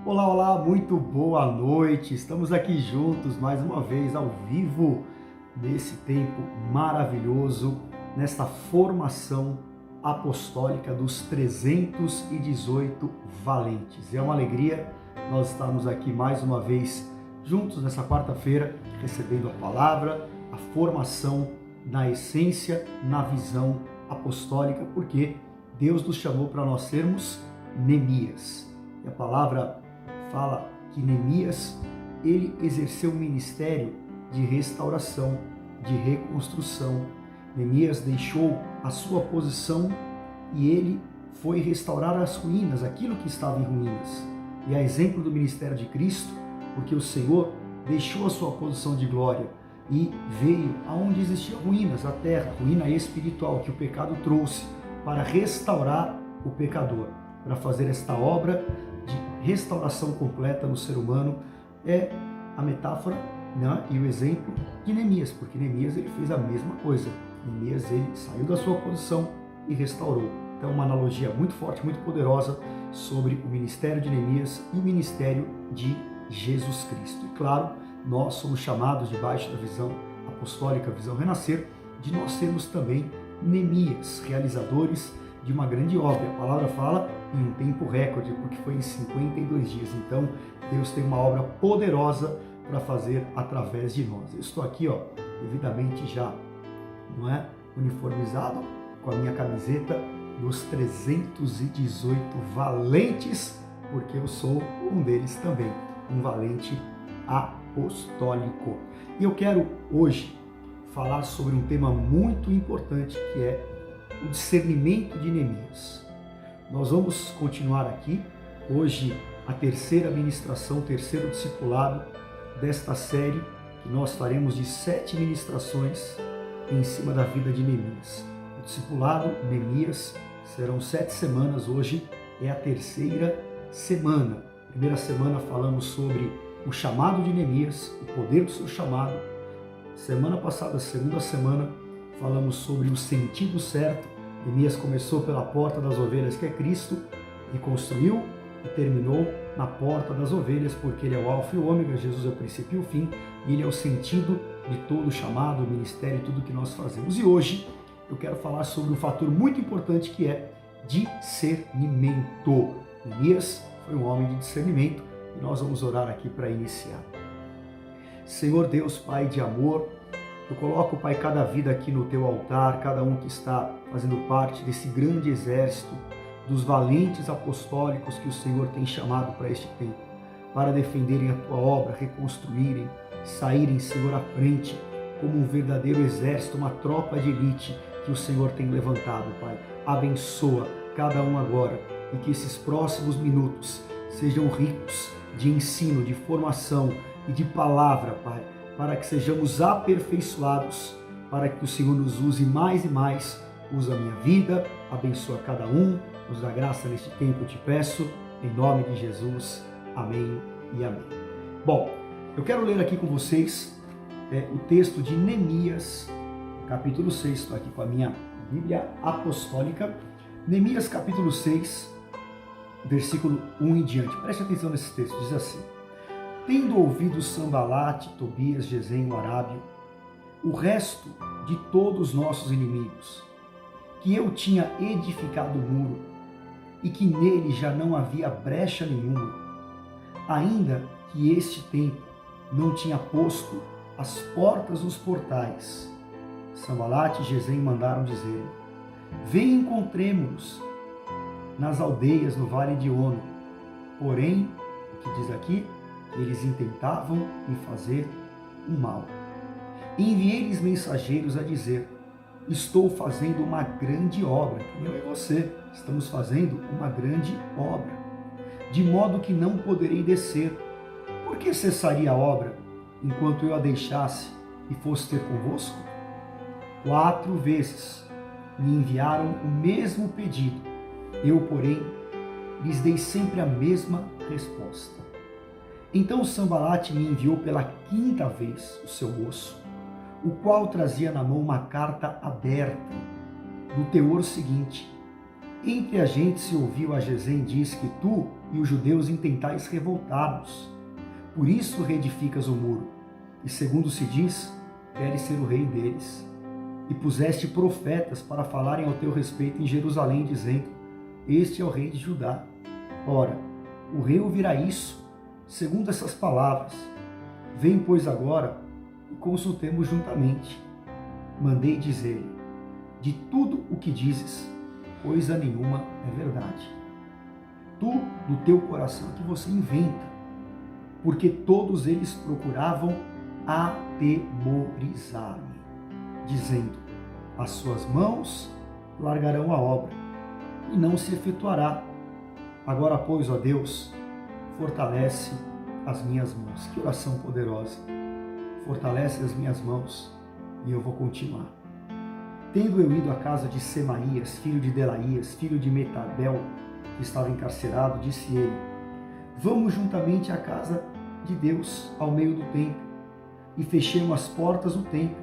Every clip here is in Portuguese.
Olá, olá, muito boa noite. Estamos aqui juntos mais uma vez ao vivo nesse tempo maravilhoso, nesta formação apostólica dos 318 valentes. É uma alegria nós estarmos aqui mais uma vez juntos nessa quarta-feira, recebendo a palavra, a formação na essência, na visão apostólica, porque Deus nos chamou para nós sermos Neemias. E a palavra fala que Neemias, ele exerceu um ministério de restauração, de reconstrução. Neemias deixou a sua posição e ele foi restaurar as ruínas, aquilo que estava em ruínas. E a exemplo do ministério de Cristo, porque o Senhor deixou a sua posição de glória e veio aonde existiam ruínas, a terra, ruína espiritual que o pecado trouxe para restaurar o pecador, para fazer esta obra de restauração completa no ser humano. É a metáfora, né, e o exemplo de Neemias, porque Neemias ele fez a mesma coisa. Neemias ele saiu da sua posição e restaurou. Então uma analogia muito forte, muito poderosa sobre o ministério de Neemias e o ministério de Jesus Cristo. E claro, nós somos chamados debaixo da visão apostólica, visão renascer, de nós sermos também Neemias, realizadores de uma grande obra. A palavra fala em um tempo recorde, porque foi em 52 dias. Então, Deus tem uma obra poderosa para fazer através de nós. Eu estou aqui, devidamente já, não é, uniformizado, com a minha camiseta dos 318 valentes, porque eu sou um deles também, um valente apostólico. E eu quero hoje falar sobre um tema muito importante, que é o discernimento de Neemias. Nós vamos continuar aqui, hoje, a terceira ministração, o terceiro discipulado desta série, que nós faremos de 7 ministrações em cima da vida de Neemias. O discipulado Neemias serão 7 semanas, hoje é a terceira semana. Primeira semana falamos sobre o chamado de Neemias, o poder do seu chamado. Semana passada, segunda semana, falamos sobre o sentido certo. Neemias começou pela porta das ovelhas, que é Cristo, e construiu e terminou na porta das ovelhas, porque ele é o alfa e o ômega, Jesus é o princípio e o fim, e ele é o sentido de todo o chamado, o ministério e tudo que nós fazemos. E hoje eu quero falar sobre um fator muito importante, que é discernimento. Neemias foi um homem de discernimento e nós vamos orar aqui para iniciar. Senhor Deus, Pai de amor, eu coloco, Pai, cada vida aqui no Teu altar, cada um que está fazendo parte desse grande exército dos valentes apostólicos que o Senhor tem chamado para este tempo, para defenderem a Tua obra, reconstruírem, saírem, Senhor, à frente, como um verdadeiro exército, uma tropa de elite que o Senhor tem levantado, Pai. Abençoa cada um agora e que esses próximos minutos sejam ricos de ensino, de formação e de palavra, Pai, para que sejamos aperfeiçoados, para que o Senhor nos use mais e mais. Usa a minha vida, abençoa cada um, nos dá graça neste tempo, eu te peço, em nome de Jesus, amém e amém. Bom, eu quero ler aqui com vocês o texto de Neemias, capítulo 6, estou aqui com a minha Bíblia apostólica, Neemias capítulo 6, versículo 1 em diante. Preste atenção nesse texto, diz assim: Tendo ouvido Sambalate, Tobias, Gesem, o Arábio, o resto de todos os nossos inimigos, que eu tinha edificado o muro e que nele já não havia brecha nenhuma, ainda que este tempo não tinha posto as portas dos portais, Sambalate e Gesem mandaram dizer: Vem, encontremo-nos nas aldeias no vale de Ono. Porém, o que diz aqui? Eles intentavam me fazer um mal. Enviei-lhes mensageiros a dizer: Estou fazendo uma grande obra. Eu e você estamos fazendo uma grande obra, de modo que não poderei descer. Por que cessaria a obra, enquanto eu a deixasse e fosse ter convosco? 4 vezes me enviaram o mesmo pedido. Eu, porém, lhes dei sempre a mesma resposta. Então Sambalate me enviou pela 5ª vez o seu moço, o qual trazia na mão uma carta aberta, do teor seguinte: Entre a gente se ouviu a Gesem diz que tu e os judeus intentais revoltar-nos. Por isso reedificas o muro, e segundo se diz, queres ser o rei deles. E puseste profetas para falarem ao teu respeito em Jerusalém, dizendo, este é o rei de Judá. Ora, o rei ouvirá isso, segundo essas palavras. Vem, pois, agora e consultemos juntamente. Mandei dizer-lhe, de tudo o que dizes, coisa nenhuma é verdade. Tu, do teu coração, que você inventa, porque todos eles procuravam atemorizar-me, dizendo, as suas mãos largarão a obra, e não se efetuará. Agora, pois, ó Deus, fortalece as minhas mãos. Que oração poderosa! Fortalece as minhas mãos, e eu vou continuar. Tendo eu ido à casa de Semaías, filho de Delaías, filho de Metabel, que estava encarcerado, disse ele, vamos juntamente à casa de Deus, ao meio do templo, e fechemos as portas do templo,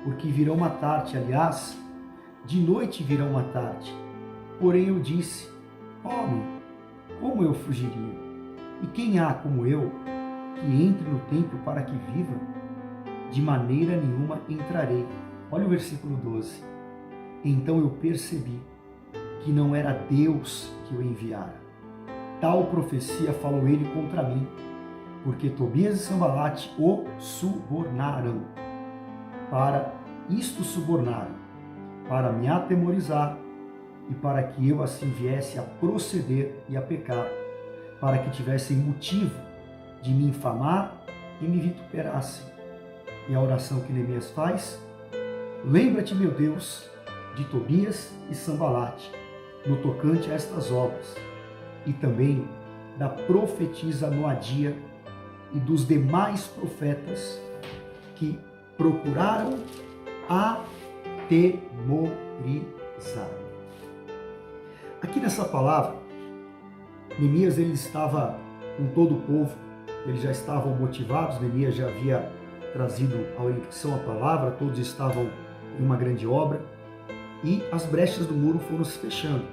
porque virão matar-te, aliás, de noite virão matar-te. Porém eu disse, homem, como eu fugiria? E quem há como eu, que entre no templo para que viva? De maneira nenhuma entrarei. Olha o versículo 12. Então eu percebi que não era Deus que o enviara. Tal profecia falou ele contra mim, porque Tobias e Sanbalate o subornaram. Para isto subornaram, para me atemorizar e para que eu assim viesse a proceder e a pecar, para que tivessem motivo de me infamar e me vituperassem. E a oração que Neemias faz, lembra-te, meu Deus, de Tobias e Sanbalate, no tocante a estas obras, e também da profetisa Noadia e dos demais profetas que procuraram atemorizar. Aqui nessa palavra, Neemias ele estava com todo o povo, eles já estavam motivados, Neemias já havia trazido a orientação, a palavra, todos estavam em uma grande obra e as brechas do muro foram se fechando.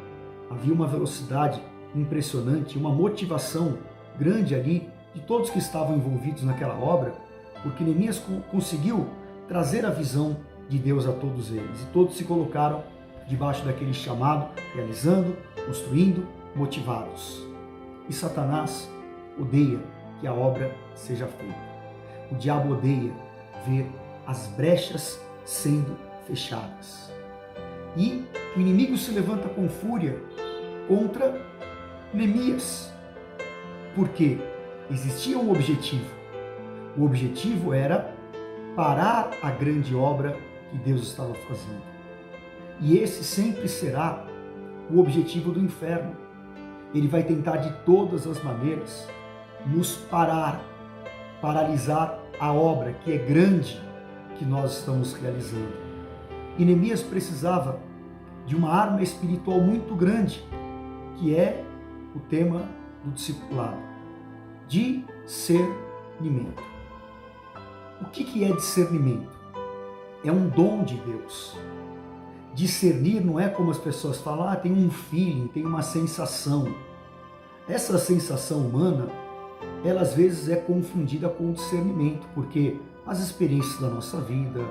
Havia uma velocidade impressionante, uma motivação grande ali de todos que estavam envolvidos naquela obra, porque Neemias conseguiu trazer a visão de Deus a todos eles e todos se colocaram debaixo daquele chamado, realizando, construindo, motivados. E Satanás odeia que a obra seja feita. O diabo odeia ver as brechas sendo fechadas. E o inimigo se levanta com fúria contra Neemias. Porque existia um objetivo. O objetivo era parar a grande obra que Deus estava fazendo. E esse sempre será o objetivo do inferno. Ele vai tentar de todas as maneiras nos paralisar a obra que é grande que nós estamos realizando. E Neemias precisava de uma arma espiritual muito grande, que é o tema do discipulado. Discernimento. O que é discernimento? É um dom de Deus. Discernir não é como as pessoas falam, tem um feeling, tem uma sensação. Essa sensação humana, ela às vezes é confundida com discernimento, porque as experiências da nossa vida,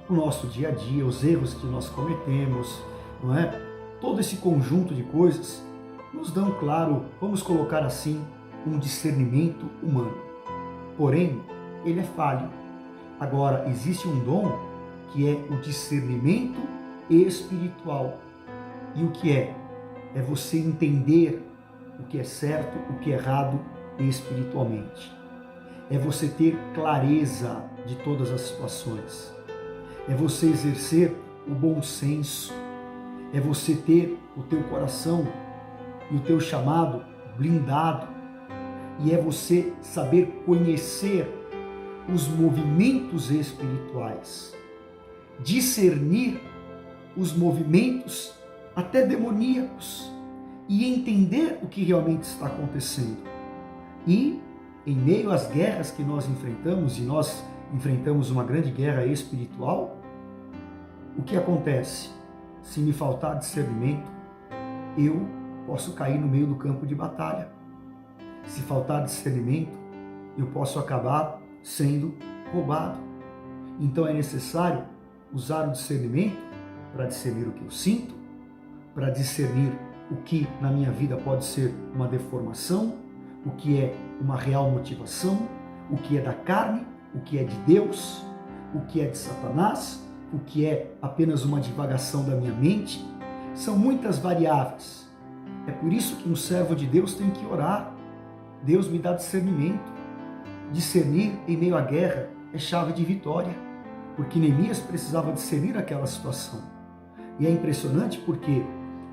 o nosso dia a dia, os erros que nós cometemos, não é? Todo esse conjunto de coisas nos dão, claro, vamos colocar assim, um discernimento humano. Porém, ele é falho. Agora, existe um dom que é o discernimento espiritual. E o que é? É você entender o que é certo, o que é errado espiritualmente. É você ter clareza de todas as situações. É você exercer o bom senso. É você ter o teu coração e o teu chamado blindado. E é você saber conhecer os movimentos espirituais. Discernir os movimentos até demoníacos e entender o que realmente está acontecendo. E em meio às guerras que nós enfrentamos, e nós enfrentamos uma grande guerra espiritual, o que acontece? Se me faltar discernimento, eu posso cair no meio do campo de batalha. Se faltar discernimento, eu posso acabar sendo roubado. Então é necessário usar o discernimento para discernir o que eu sinto, para discernir o que na minha vida pode ser uma deformação, o que é uma real motivação, o que é da carne, o que é de Deus, o que é de Satanás, o que é apenas uma divagação da minha mente. São muitas variáveis. É por isso que um servo de Deus tem que orar. Deus me dá discernimento. Discernir em meio à guerra é chave de vitória, porque Neemias precisava discernir aquela situação. E é impressionante porque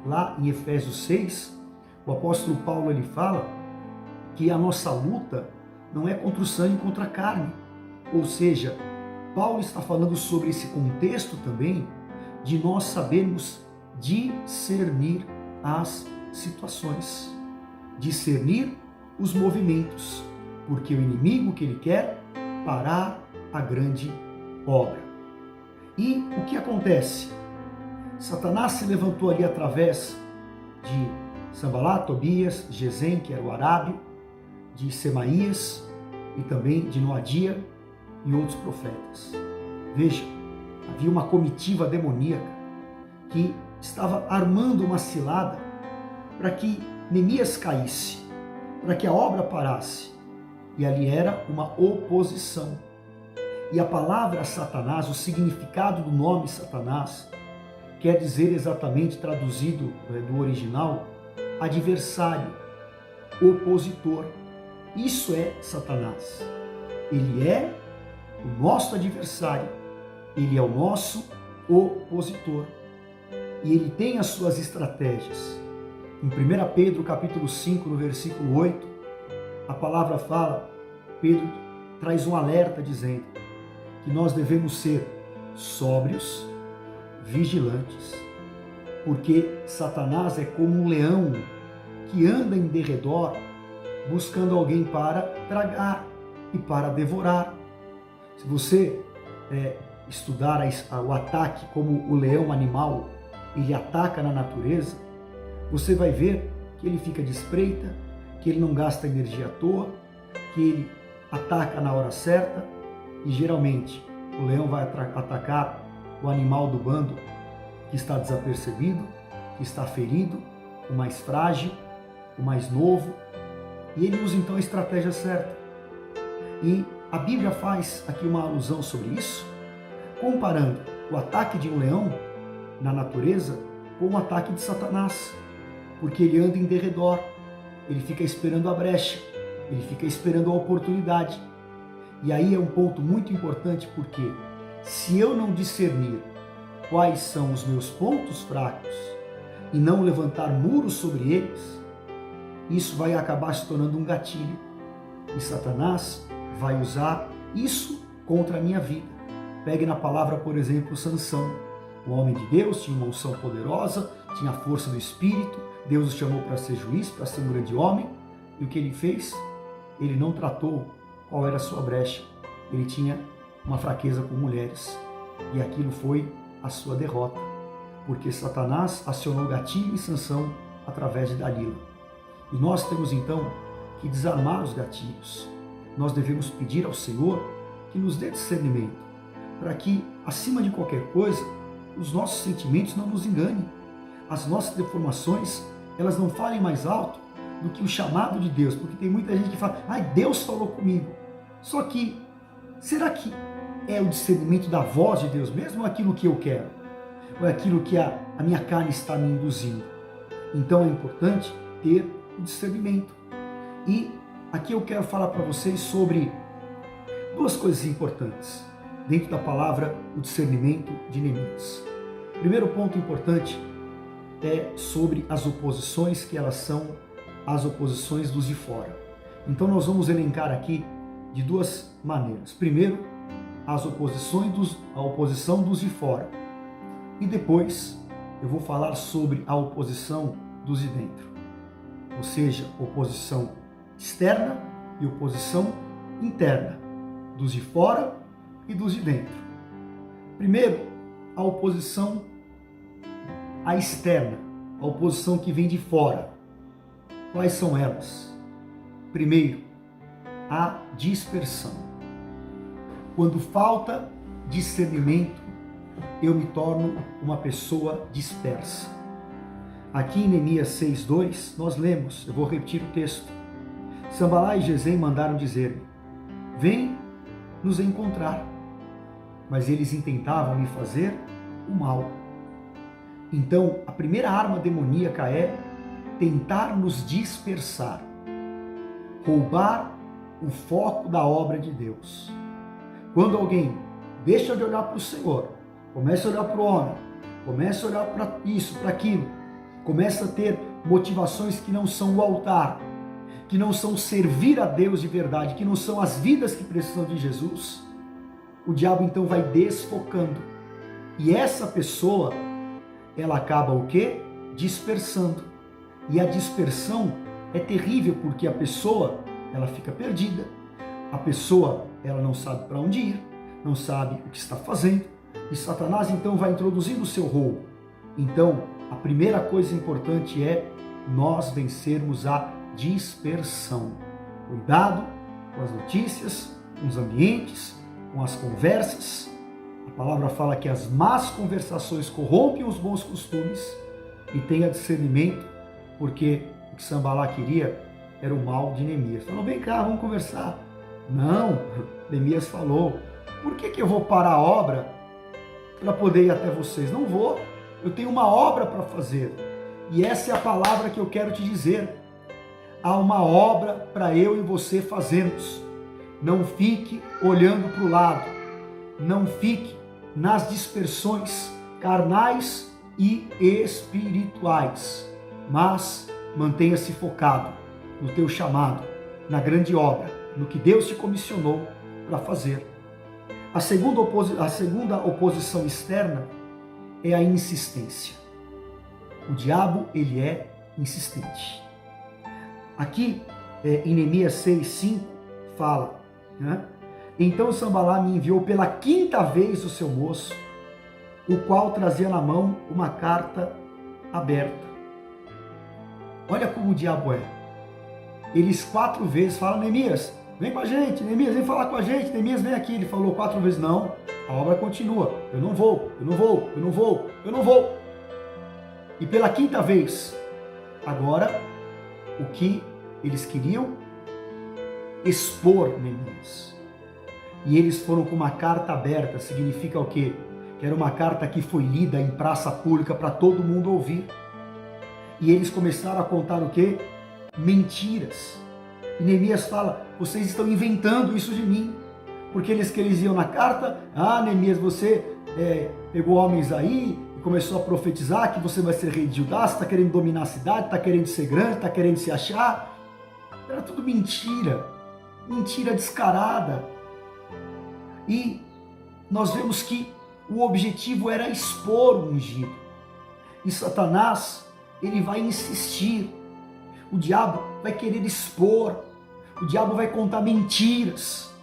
lá em Efésios 6, o apóstolo Paulo ele fala que a nossa luta não é contra o sangue e contra a carne. Ou seja, Paulo está falando sobre esse contexto também de nós sabermos discernir as situações, discernir os movimentos, porque o inimigo que ele quer parar a grande obra. E o que acontece? Satanás se levantou ali através de Sanbalat, Tobias, Gesem, que era o arábio, de Semaías e também de Noadia e outros profetas. Veja, havia uma comitiva demoníaca que estava armando uma cilada para que Neemias caísse, para que a obra parasse. E ali era uma oposição. E a palavra Satanás, o significado do nome Satanás, quer dizer exatamente, traduzido do original, adversário, opositor. Isso é Satanás. Ele é o nosso adversário, ele é o nosso opositor. E ele tem as suas estratégias. Em 1 Pedro capítulo 5, no versículo 8, a palavra fala, Pedro traz um alerta dizendo que nós devemos ser sóbrios, vigilantes, porque Satanás é como um leão que anda em derredor buscando alguém para tragar e para devorar. Se você estudar o ataque como o leão animal, ele ataca na natureza, você vai ver que ele fica de espreita, que ele não gasta energia à toa, que ele ataca na hora certa e geralmente o leão vai atacar o animal do bando que está desapercebido, que está ferido, o mais frágil, o mais novo, e ele usa então a estratégia certa. E a Bíblia faz aqui uma alusão sobre isso, comparando o ataque de um leão na natureza com o ataque de Satanás, porque ele anda em derredor, ele fica esperando a brecha, ele fica esperando a oportunidade. E aí é um ponto muito importante, porque se eu não discernir quais são os meus pontos fracos e não levantar muros sobre eles, isso vai acabar se tornando um gatilho. E Satanás vai usar isso contra a minha vida. Pegue na palavra, por exemplo, Sansão. Um homem de Deus, tinha uma unção poderosa, tinha a força do Espírito, Deus o chamou para ser juiz, para ser um grande homem. E o que ele fez? Ele não tratou qual era a sua brecha. Ele tinha uma fraqueza com mulheres. E aquilo foi a sua derrota. Porque Satanás acionou o gatilho em Sansão através de Dalila. E nós temos então que desarmar os gatilhos. Nós devemos pedir ao Senhor que nos dê discernimento, para que, acima de qualquer coisa, os nossos sentimentos não nos enganem. As nossas deformações, elas não falem mais alto do que o chamado de Deus, porque tem muita gente que fala, Deus falou comigo. Só que, será que é o discernimento da voz de Deus mesmo, ou aquilo que eu quero? Ou é aquilo que a minha carne está me induzindo? Então é importante ter o discernimento. E aqui eu quero falar para vocês sobre duas coisas importantes dentro da palavra, o discernimento de Neemias. Primeiro ponto importante é sobre as oposições, que elas são as oposições dos de fora. Então nós vamos elencar aqui de duas maneiras. Primeiro, a oposição dos de fora. E depois eu vou falar sobre a oposição dos de dentro. Ou seja, oposição externa e oposição interna, dos de fora e dos de dentro. Primeiro, a oposição externa, a a oposição que vem de fora. Quais são elas? Primeiro, a dispersão. Quando falta discernimento, eu me torno uma pessoa dispersa. Aqui em Neemias 6:2, nós lemos, eu vou repetir o texto. Sambalá e Gesem mandaram dizer-me: vem nos encontrar. Mas eles intentavam me fazer o mal. Então, a primeira arma demoníaca é tentar nos dispersar, roubar o foco da obra de Deus. Quando alguém deixa de olhar para o Senhor, começa a olhar para o homem, começa a olhar para isso, para aquilo, começa a ter motivações que não são o altar, que não são servir a Deus de verdade, que não são as vidas que precisam de Jesus, o diabo então vai desfocando. E essa pessoa, ela acaba o quê? Dispersando. E a dispersão é terrível, porque a pessoa, ela fica perdida. A pessoa, ela não sabe para onde ir, não sabe o que está fazendo. E Satanás então vai introduzindo o seu roubo. Então, a primeira coisa importante é nós vencermos a dispersão. Cuidado com as notícias, com os ambientes, com as conversas. A palavra fala que as más conversações corrompem os bons costumes, e tenha discernimento, porque o que Sambalá queria era o mal de Neemias. Falou: vem cá, vamos conversar. Não, Neemias falou: por que eu vou parar a obra para poder ir até vocês? Não vou, eu tenho uma obra para fazer. E essa é a palavra que eu quero te dizer. Há uma obra para eu e você fazermos. Não fique olhando para o lado, não fique nas dispersões carnais e espirituais, mas mantenha-se focado no teu chamado, na grande obra, no que Deus te comissionou para fazer. A segunda oposição externa é a insistência. O diabo, ele é insistente. Aqui em Neemias 6:5 fala, né? Então Sambalá me enviou pela 5ª vez o seu moço, o qual trazia na mão uma carta aberta. Olha como o diabo é. Eles 4 vezes falam: Neemias, vem com a gente, Neemias, vem falar com a gente, Neemias, vem aqui. Ele falou 4 vezes: não, a obra continua, eu não vou, eu não vou, eu não vou, eu não vou. E pela 5ª vez, agora, o que eles queriam? Expor Neemias. E eles foram com uma carta aberta. Significa o quê? Que era uma carta que foi lida em praça pública para todo mundo ouvir. E eles começaram a contar o quê? Mentiras. E Neemias fala: vocês estão inventando isso de mim. Porque eles iam na carta: ah, Neemias, você pegou homens aí e começou a profetizar que você vai ser rei de Judá, você está querendo dominar a cidade, está querendo ser grande, está querendo se achar. Era tudo mentira. Mentira descarada. E nós vemos que o objetivo era expor o ungido. E Satanás, ele vai insistir. O diabo vai querer expor. O diabo vai contar mentiras.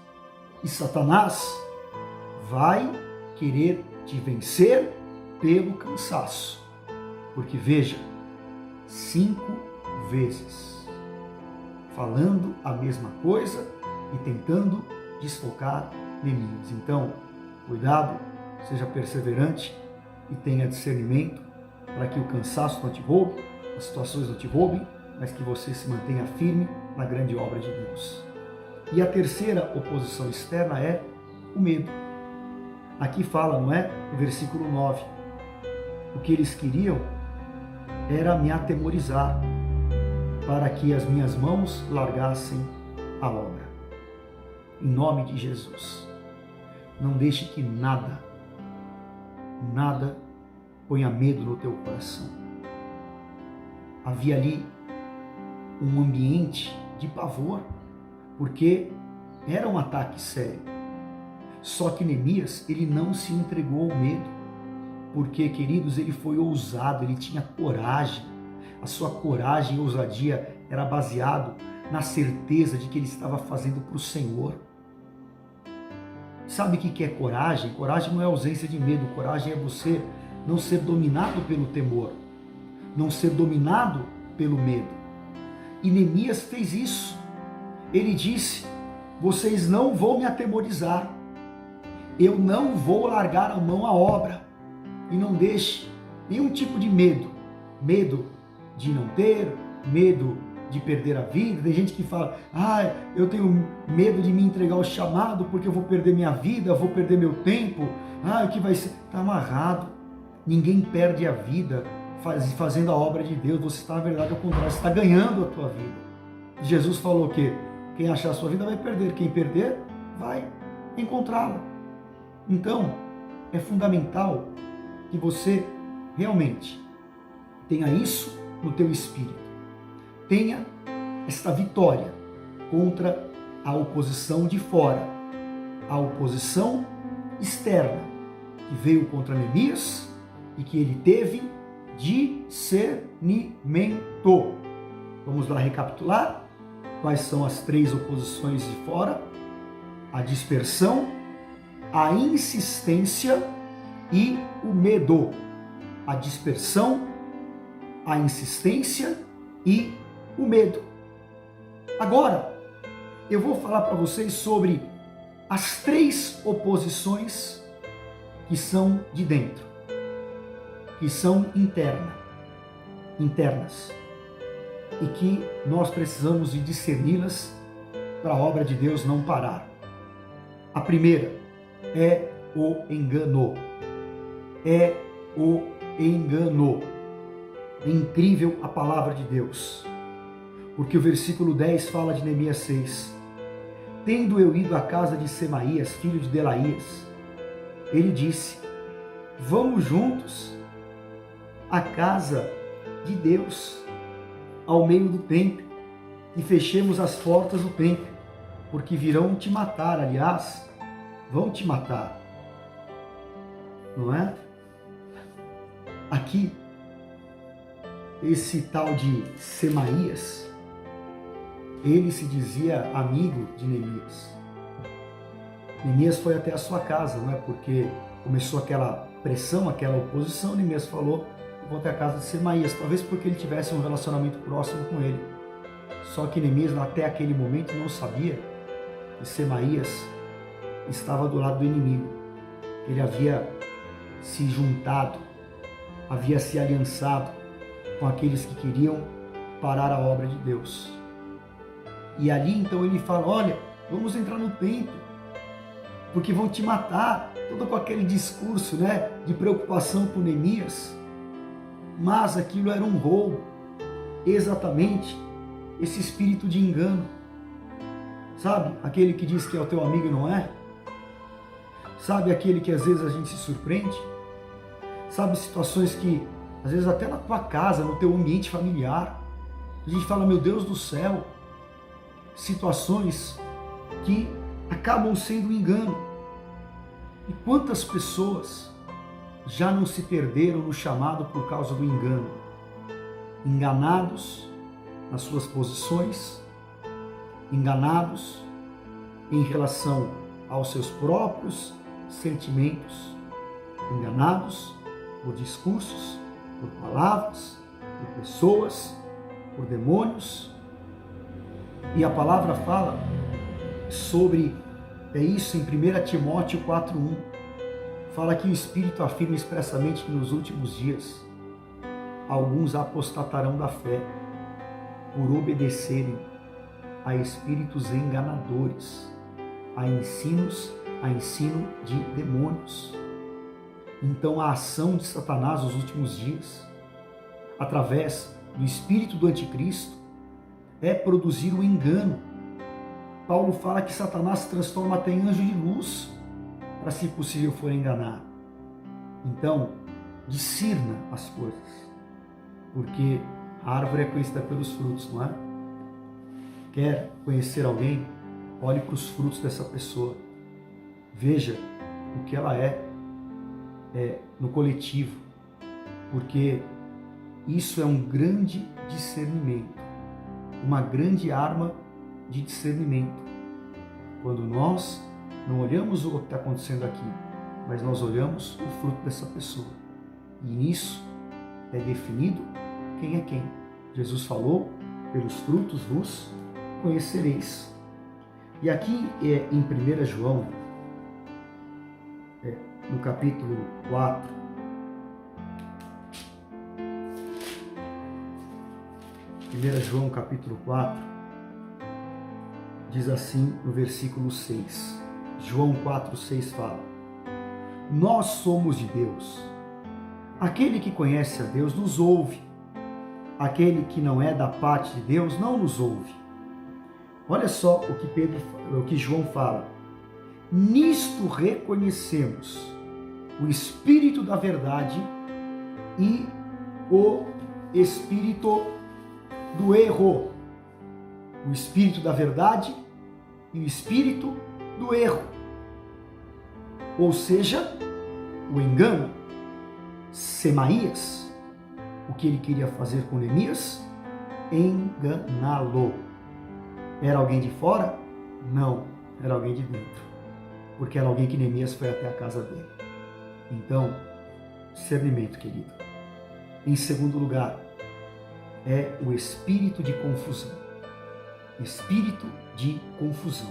E Satanás vai querer te vencer pelo cansaço. Porque veja, 5 vezes falando a mesma coisa e tentando desfocar Neemias. Então, cuidado, seja perseverante e tenha discernimento para que o cansaço não te roube, as situações não te roubem, mas que você se mantenha firme na grande obra de Deus. E a terceira oposição externa é o medo. Aqui fala, não é? No versículo 9. O que eles queriam era me atemorizar, para que as minhas mãos largassem a obra. Em nome de Jesus, não deixe que nada ponha medo no teu coração. Havia ali um ambiente de pavor, porque era um ataque sério. Só que Neemias, ele não se entregou ao medo, porque, queridos, ele foi ousado, ele tinha coragem. A sua coragem e ousadia era baseado na certeza de que ele estava fazendo para o Senhor. Sabe o que é coragem? Coragem não é ausência de medo, coragem é você não ser dominado pelo temor. não ser dominado pelo medo. E Neemias fez isso. Ele disse: vocês não vão me atemorizar, eu não vou largar a mão à obra. E não deixe nenhum tipo de medo, medo de não ter, medo de perder a vida. Tem gente que fala: eu tenho medo de me entregar ao chamado porque eu vou perder minha vida, vou perder meu tempo, o que vai ser? Está amarrado. Ninguém perde a vida fazendo a obra de Deus. Você está, na verdade, ao contrário, você está ganhando a tua vida. Jesus falou que quem achar a sua vida vai perder, quem perder vai encontrá-la. Então, é fundamental que você realmente tenha isso no teu espírito. Tenha esta vitória contra a oposição de fora, a oposição externa que veio contra Neemias e que ele teve discernimento. Vamos lá recapitular quais são as 3 oposições de fora: a dispersão, a insistência e o medo. A dispersão, a insistência e o medo. Agora, eu vou falar para vocês sobre as 3 oposições que são de dentro, que são internas, e que nós precisamos de discerni-las para a obra de Deus não parar. A primeira é o engano. É o engano. É incrível a palavra de Deus, porque o versículo 10 fala de Neemias 6. Tendo eu ido à casa de Semaías, filho de Delaías, ele disse: vamos juntos à casa de Deus, ao meio do templo, e fechemos as portas do templo, porque virão te matar. Aliás, vão te matar. Não é? Aqui, esse tal de Semaías, ele se dizia amigo de Neemias. Neemias foi até a sua casa, não é? Porque começou aquela pressão, aquela oposição. Neemias falou: eu vou até a casa de Semaías, talvez porque ele tivesse um relacionamento próximo com ele. Só que Neemias, até aquele momento, não sabia que Semaías estava do lado do inimigo. Ele havia se juntado, havia se aliançado com aqueles que queriam parar a obra de Deus. E ali então ele fala: olha, vamos entrar no templo, porque vão te matar. Todo com aquele discurso, né, de preocupação com Neemias. Mas aquilo era um roubo, exatamente esse espírito de engano. Sabe, aquele que diz que é o teu amigo e não é? Sabe, aquele que às vezes a gente se surpreende? Sabe, situações que, às vezes até na tua casa, no teu ambiente familiar, a gente fala: meu Deus do céu, situações que acabam sendo um engano. E quantas pessoas já não se perderam no chamado por causa do engano? Enganados nas suas posições, enganados em relação aos seus próprios sentimentos, enganados por discursos, por palavras, por pessoas, por demônios. E a palavra fala sobre isso em 1 Timóteo 4:1. Fala que o Espírito afirma expressamente que nos últimos dias alguns apostatarão da fé por obedecerem a espíritos enganadores, a ensino de demônios. Então a ação de Satanás nos últimos dias, através do espírito do anticristo, é produzir o engano. Paulo fala que Satanás se transforma até em anjo de luz, para, se possível, for enganar. Então, discirna as coisas, porque a árvore é conhecida pelos frutos, não é? Quer conhecer alguém? Olhe para os frutos dessa pessoa. Veja o que ela é no coletivo, porque isso é um grande discernimento, uma grande arma de discernimento. Quando nós não olhamos o que está acontecendo aqui, mas nós olhamos o fruto dessa pessoa. E nisso é definido quem é quem. Jesus falou, pelos frutos vos conhecereis. E aqui em 1 João, no capítulo 4, João capítulo 4, diz assim no versículo 6. João 4:6 fala: nós somos de Deus. Aquele que conhece a Deus nos ouve. Aquele que não é da parte de Deus não nos ouve. Olha só o que João fala. Nisto reconhecemos o espírito da verdade e o espírito do erro. O espírito da verdade e o espírito do erro. Ou seja, o engano. Semaías, o que ele queria fazer com Neemias? Enganá-lo. Era alguém de fora? Não, era alguém de dentro. Porque era alguém que Neemias foi até a casa dele. Então, discernimento, querido. Em segundo lugar, é o espírito de confusão. Espírito de confusão.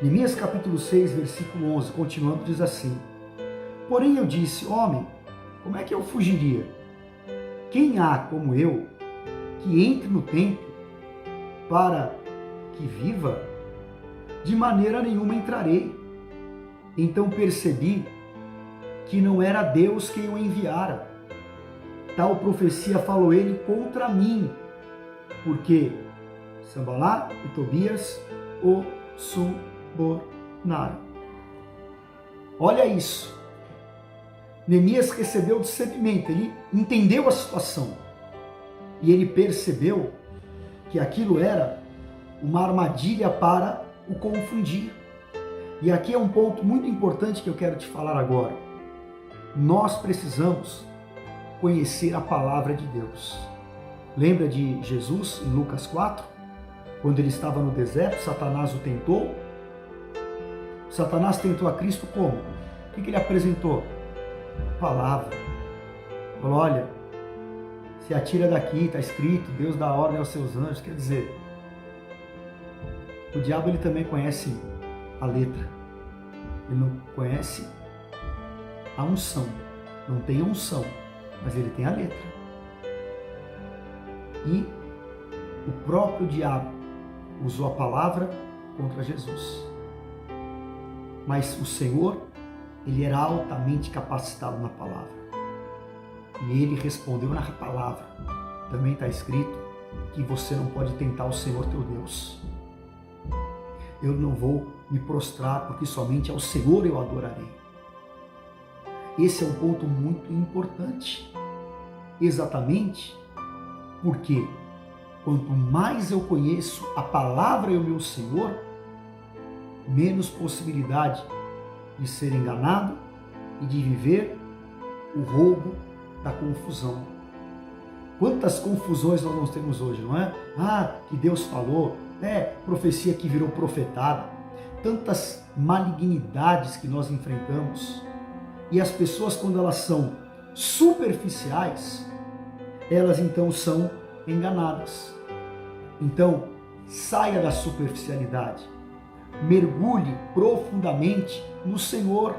Neemias capítulo 6, versículo 11, continuando, diz assim: porém eu disse, homem, como é que eu fugiria? Quem há como eu que entre no templo para que viva? De maneira nenhuma entrarei. Então percebi que não era Deus quem o enviara. Tal profecia falou ele contra mim, porque Sambalá e Tobias o subornaram. Olha isso. Neemias recebeu discernimento, ele entendeu a situação e ele percebeu que aquilo era uma armadilha para o confundir. E aqui é um ponto muito importante que eu quero te falar agora. Nós precisamos conhecer a palavra de Deus. Lembra de Jesus em Lucas 4? Quando ele estava no deserto, Satanás o tentou. Satanás tentou a Cristo como? O que ele apresentou? Palavra. Falou, olha, se atira daqui, está escrito, Deus dá ordem aos seus anjos. Quer dizer, o diabo ele também conhece a letra. Ele não conhece a unção. Não tem a unção, mas ele tem a letra. E o próprio diabo usou a palavra contra Jesus. Mas o Senhor, ele era altamente capacitado na palavra. E ele respondeu na palavra. Também está escrito que você não pode tentar o Senhor teu Deus. Eu não vou me prostrar, porque somente ao Senhor eu adorarei. Esse é um ponto muito importante. Exatamente porque quanto mais eu conheço a palavra e o meu Senhor, menos possibilidade de ser enganado e de viver o roubo da confusão. Quantas confusões nós temos hoje, não é? Que Deus falou, profecia que virou profetada, tantas malignidades que nós enfrentamos. E as pessoas, quando elas são superficiais, elas então são enganadas. Então, saia da superficialidade. Mergulhe profundamente no Senhor.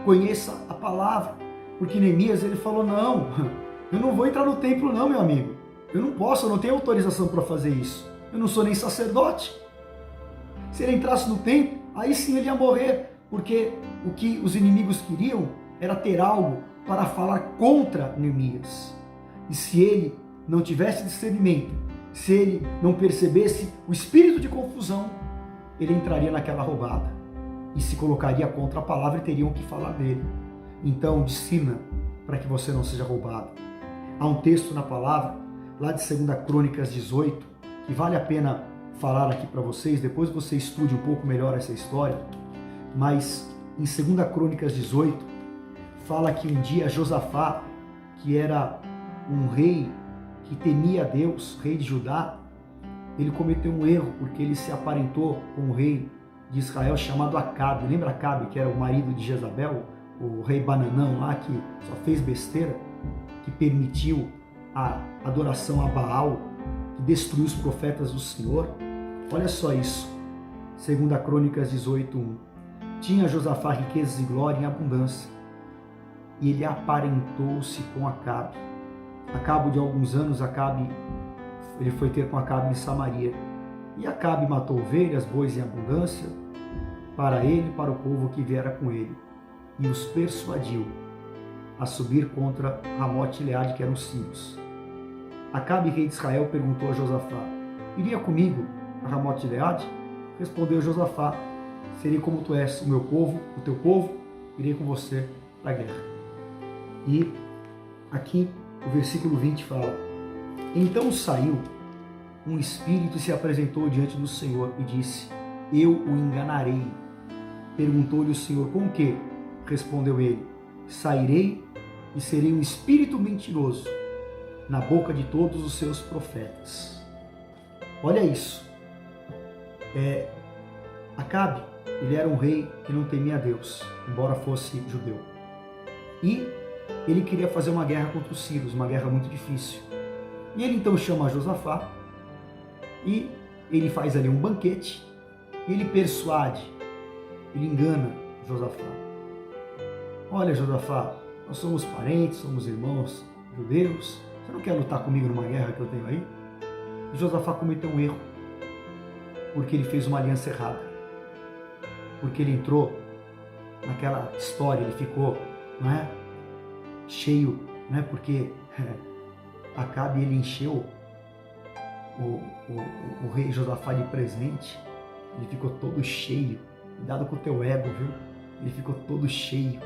Conheça a palavra. Porque Neemias, ele falou, não, eu não vou entrar no templo não, meu amigo. Eu não posso, eu não tenho autorização para fazer isso. Eu não sou nem sacerdote. Se ele entrasse no templo, aí sim ele ia morrer. Porque o que os inimigos queriam era ter algo para falar contra Neemias. E se ele não tivesse discernimento, se ele não percebesse o espírito de confusão, ele entraria naquela roubada e se colocaria contra a palavra e teriam que falar dele. Então, discina para que você não seja roubado. Há um texto na palavra, lá de 2 Crônicas 18, que vale a pena falar aqui para vocês, depois você estude um pouco melhor essa história, mas em 2 Crônicas 18, fala que um dia Josafá, que era um rei que temia a Deus, rei de Judá, ele cometeu um erro, porque ele se aparentou com um rei de Israel chamado Acabe. Lembra Acabe, que era o marido de Jezabel, o rei bananão lá, que só fez besteira, que permitiu a adoração a Baal, que destruiu os profetas do Senhor. Olha só isso, 2 Crônicas 18:1. Tinha Josafá riquezas e glória em abundância, e ele aparentou-se com Acabe. A cabo de alguns anos, ele foi ter com Acabe em Samaria. E Acabe matou ovelhas, bois em abundância, para ele e para o povo que viera com ele, e os persuadiu a subir contra Ramote e Gileade, que eram os sírios. Acabe, rei de Israel, perguntou a Josafá: iria comigo a Ramote e Gileade? Respondeu Josafá: serei como tu és, o meu povo, o teu povo, irei com você para a guerra. E aqui o versículo 20 fala: então saiu um espírito e se apresentou diante do Senhor e disse: eu o enganarei. Perguntou-lhe o Senhor: com que? Respondeu ele: sairei e serei um espírito mentiroso na boca de todos os seus profetas. Olha isso. Acabe, ele era um rei que não temia a Deus, embora fosse judeu. E ele queria fazer uma guerra contra os sírios, uma guerra muito difícil. E ele então chama Josafá e ele faz ali um banquete e ele persuade, ele engana Josafá. Olha, Josafá, nós somos parentes, somos irmãos judeus, você não quer lutar comigo numa guerra que eu tenho aí? E Josafá cometeu um erro, porque ele fez uma aliança errada. Porque ele entrou naquela história, ele ficou, não é, cheio, não é, porque Acabe, ele encheu o rei Josafá de presente, ele ficou todo cheio. Cuidado com o teu ego, viu? Ele ficou todo cheio.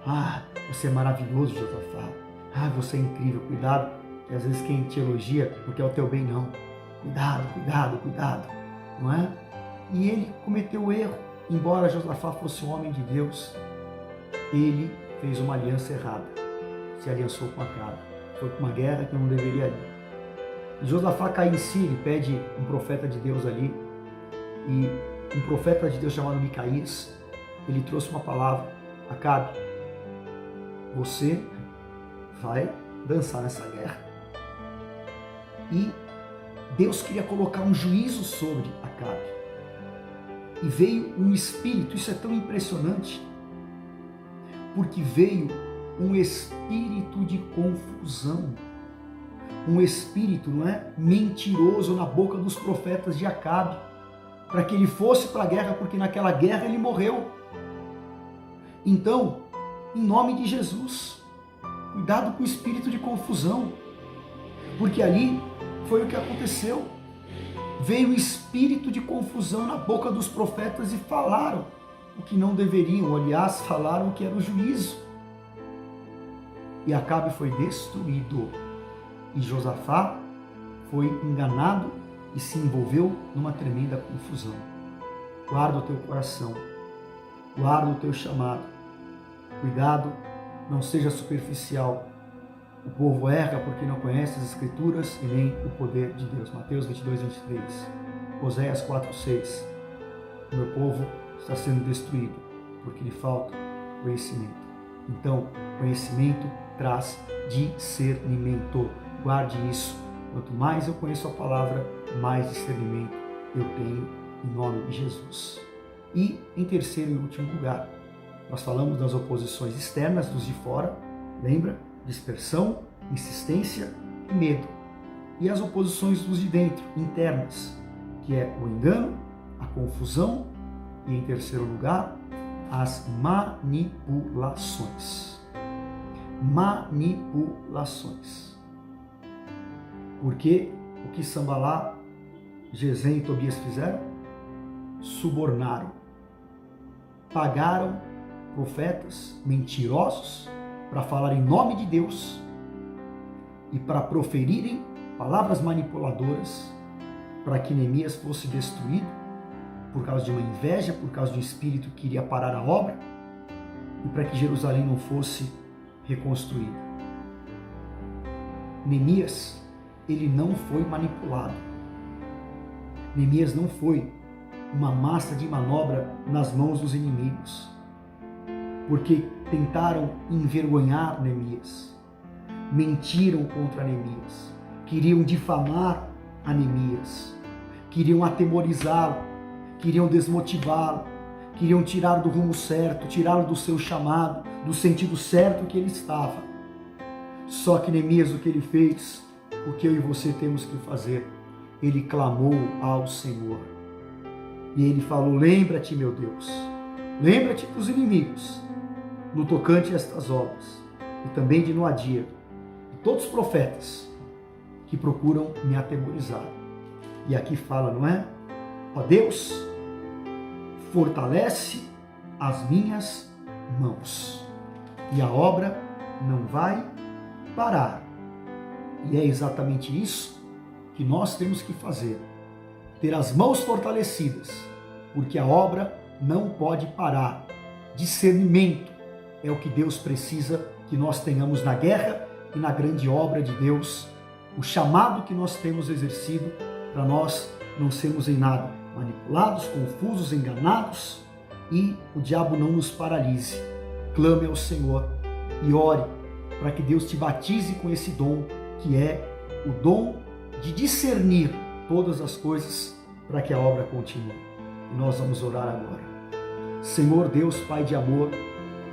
Ah, você é maravilhoso, Josafá. Ah, você é incrível. Cuidado, que às vezes quem te elogia não quer o teu bem, não. Cuidado, cuidado, cuidado, não é? E ele cometeu o erro. Embora Josafá fosse um homem de Deus, ele fez uma aliança errada. Se aliançou com Acabe. Foi para uma guerra que não deveria ir. E Josafá cai em si, ele pede um profeta de Deus ali. E um profeta de Deus chamado Micaías, ele trouxe uma palavra: Acabe, você vai dançar nessa guerra. E Deus queria colocar um juízo sobre Acabe. E veio um espírito, isso é tão impressionante, porque veio um espírito de confusão, um espírito, não é, mentiroso na boca dos profetas de Acabe, para que ele fosse para a guerra, porque naquela guerra ele morreu. Então, em nome de Jesus, cuidado com o espírito de confusão, porque ali foi o que aconteceu. Veio um espírito de confusão na boca dos profetas e falaram o que não deveriam, aliás, falaram o que era o juízo. E Acabe foi destruído. E Josafá foi enganado e se envolveu numa tremenda confusão. Guarda o teu coração, guarda o teu chamado. Cuidado, não seja superficial. O povo erra porque não conhece as Escrituras e nem o poder de Deus. Mateus 22, 23. Oséias 4, 6. O meu povo está sendo destruído porque lhe falta conhecimento. Então, conhecimento traz discernimento. Guarde isso. Quanto mais eu conheço a palavra, mais discernimento eu tenho, em nome de Jesus. E, em terceiro e último lugar, nós falamos das oposições externas, dos de fora. Lembra? Dispersão, insistência e medo. E as oposições dos de dentro, internas, que é o engano, a confusão e, em terceiro lugar, as manipulações. Manipulações. Porque o que Sambalá, Gesem e Tobias fizeram? Subornaram. Pagaram profetas mentirosos para falar em nome de Deus e para proferirem palavras manipuladoras para que Neemias fosse destruído por causa de uma inveja, por causa de um espírito que iria parar a obra e para que Jerusalém não fosse reconstruída. Neemias, ele não foi manipulado. Neemias não foi uma massa de manobra nas mãos dos inimigos, porque tentaram envergonhar Neemias, mentiram contra Neemias, queriam difamar a Neemias, queriam atemorizá-lo, queriam desmotivá-lo, queriam tirar do rumo certo, tirá-lo do seu chamado, do sentido certo que ele estava. Só que Neemias, o que ele fez, o que eu e você temos que fazer, ele clamou ao Senhor. E ele falou: lembra-te, meu Deus, lembra-te dos inimigos, no tocante a estas obras, e também de Noadia, e todos os profetas que procuram me atemorizar. E aqui fala, não é? Ó Deus, fortalece as minhas mãos, e a obra não vai parar. E é exatamente isso que nós temos que fazer, ter as mãos fortalecidas, porque a obra não pode parar. Discernimento é o que Deus precisa que nós tenhamos na guerra e na grande obra de Deus, o chamado que nós temos exercido para nós não sermos em nada manipulados, confusos, enganados, e o diabo não nos paralise. Clame ao Senhor e ore para que Deus te batize com esse dom, que é o dom de discernir todas as coisas para que a obra continue. E nós vamos orar agora. Senhor Deus, Pai de amor,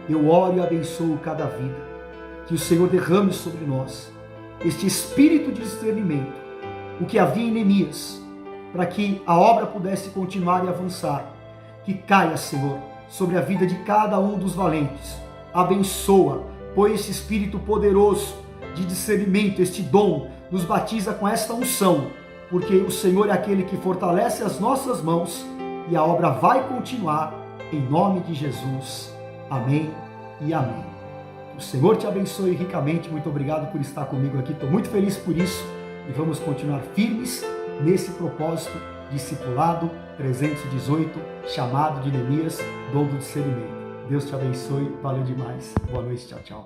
eu oro e abençoo cada vida, que o Senhor derrame sobre nós este espírito de discernimento, o que havia em Neemias, para que a obra pudesse continuar e avançar. Que caia, Senhor, sobre a vida de cada um dos valentes. Abençoa, põe esse espírito poderoso de discernimento, este dom, nos batiza com esta unção, porque o Senhor é aquele que fortalece as nossas mãos e a obra vai continuar, em nome de Jesus. Amém e amém. O Senhor te abençoe ricamente. Muito obrigado por estar comigo aqui. Estou muito feliz por isso e vamos continuar firmes nesse propósito discipulado 318, chamado de Neemias, dom do discernimento. Deus te abençoe. Valeu demais. Boa noite. Tchau, tchau.